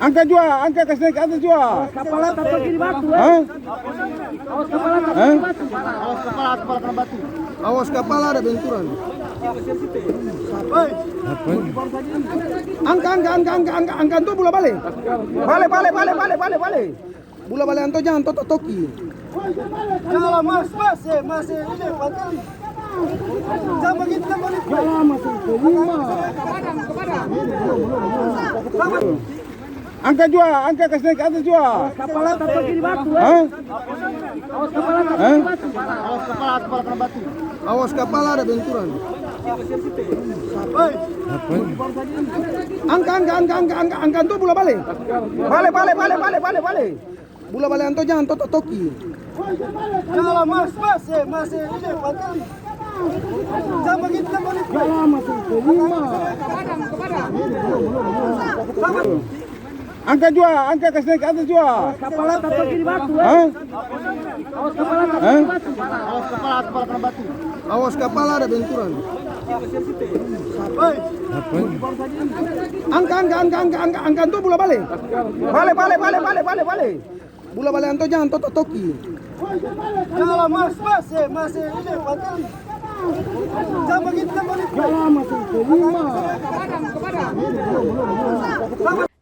Angkat jua, angkat kasih naik ke atas jua. Kepala takut kiri batu. Hah? Awas kepala takut kiri batu. Awas kepala kena batu. Awas kepala ada benturan. Angkat tuh bola balik. Balik. Bola balik anto jangan toki. Jangan mas ini pantai. Jangan begitu. Angkat jua, angkat kasih naik ke atas jua. Kepala takut kiri batu. Hah? Awas kepala takut kiri batu. Awas kepala kena batu. Awas kepala ada benturan. Angkat tuh bola balik. Balik. Bola balik anto jangan toki. Jangan mas ini pantai. Jangan begitu. Angkat jua, angkat kasih naik ke atas jua. Kepala takut kiri batu. Hah? Awas kepala takut kiri batu. Awas kepala kena batu. Awas kepala ada benturan. Angkat tuh bola balik. Balik. Bola balik anto jangan toki. Jangan mas ini pantai. Jangan begitu.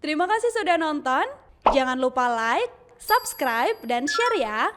Terima kasih sudah nonton. Jangan lupa like, subscribe, dan share ya.